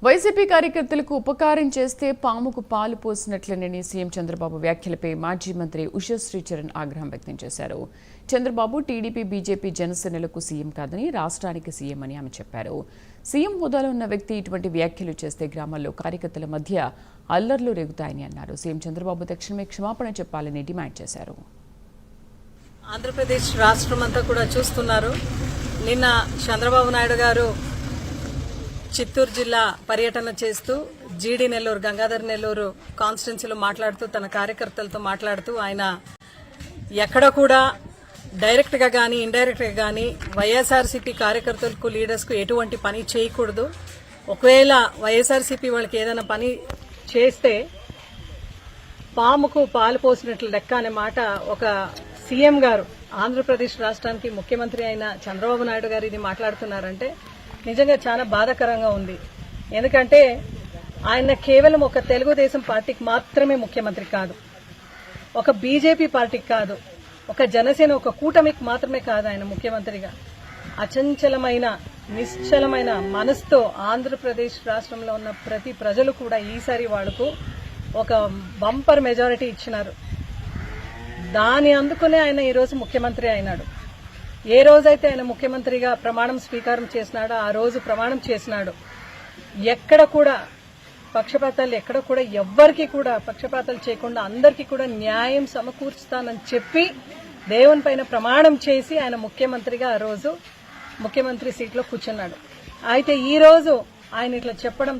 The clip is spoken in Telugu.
వైసీపీ కార్యకర్తలకు ఉపకారం చేస్తే పాముకు పాలు పోసినట్లేనని సీఎం చంద్రబాబు వ్యాఖ్యలపై మాజీ మంత్రి ఉషశ్రీ చరణ్ ఆగ్రహం వ్యక్తం చేశారు. చంద్రబాబు టీడీపీ, బీజేపీ, జనసేనలకు సీఎం కాదని రాష్ట్రానికి సీఎం అని ఆమె చెప్పారు. సీఎం హోదాలో ఉన్న వ్యక్తి ఇటువంటి వ్యాఖ్యలు చేస్తే గ్రామాల్లో కార్యకర్తల మధ్య అల్లర్లు రేగుతాయని అన్నారు. సీఎం చంద్రబాబు తక్షణమే క్షమాపణ చెప్పాలని డిమాండ్ చేశారు. ఆంధ్రప్రదేశ్ రాష్ట్రం అంతా కూడా చూస్తున్నారు. నిన్న చంద్రబాబు నాయుడు గారు చిత్తూరు జిల్లా పర్యటన చేస్తూ జీడి నెల్లూరు, గంగాధర్ నెల్లూరు కాన్స్టిట్యున్సీలో మాట్లాడుతూ తన కార్యకర్తలతో మాట్లాడుతూ ఆయన ఎక్కడ కూడా డైరెక్ట్ గా గానీ ఇండైరెక్ట్ గా గానీ వైఎస్ఆర్సీపీ కార్యకర్తలకు, లీడర్స్ కు ఎటువంటి పని చేయకూడదు. ఒకవేళ వైఎస్ఆర్సీపీ వాళ్ళకి ఏదైనా పని చేస్తే పాముకు పాలు పోసినట్లు లెక్క అనే మాట ఒక సీఎం గారు, ఆంధ్రప్రదేశ్ రాష్ట్రానికి ముఖ్యమంత్రి అయిన చంద్రబాబు నాయుడు గారు ఇది మాట్లాడుతున్నారంటే నిజంగా చాలా బాధాకరంగా ఉంది. ఎందుకంటే ఆయన కేవలం ఒక తెలుగుదేశం పార్టీకి మాత్రమే ముఖ్యమంత్రి కాదు, ఒక బీజేపీ పార్టీకి కాదు, ఒక జనసేన, ఒక కూటమికి మాత్రమే కాదు. ఆయన ముఖ్యమంత్రిగా అచంచలమైన, నిశ్చలమైన మనసుతో ఆంధ్రప్రదేశ్ రాష్ట్రంలో ఉన్న ప్రతి ప్రజలు కూడా ఈసారి వాళ్లకు ఒక బంపర్ మెజారిటీ ఇచ్చినారు. దాని అందుకునే ఆయన ఈరోజు ముఖ్యమంత్రి అయినాడు. ఏ రోజైతే ఆయన ముఖ్యమంత్రిగా ప్రమాణం స్వీకారం చేసినాడో ఆ రోజు ప్రమాణం చేసినాడు. ఎక్కడ కూడా పక్షపాతాలు, ఎక్కడ కూడా ఎవ్వరికి కూడా పక్షపాతాలు చేయకుండా అందరికీ కూడా న్యాయం సమకూర్చుతానని చెప్పి దేవుని పైన ప్రమాణం చేసి ఆయన ముఖ్యమంత్రిగా ఆ రోజు ముఖ్యమంత్రి సీట్లో కూర్చున్నాడు. అయితే ఈ రోజు ఆయన ఇట్లా చెప్పడం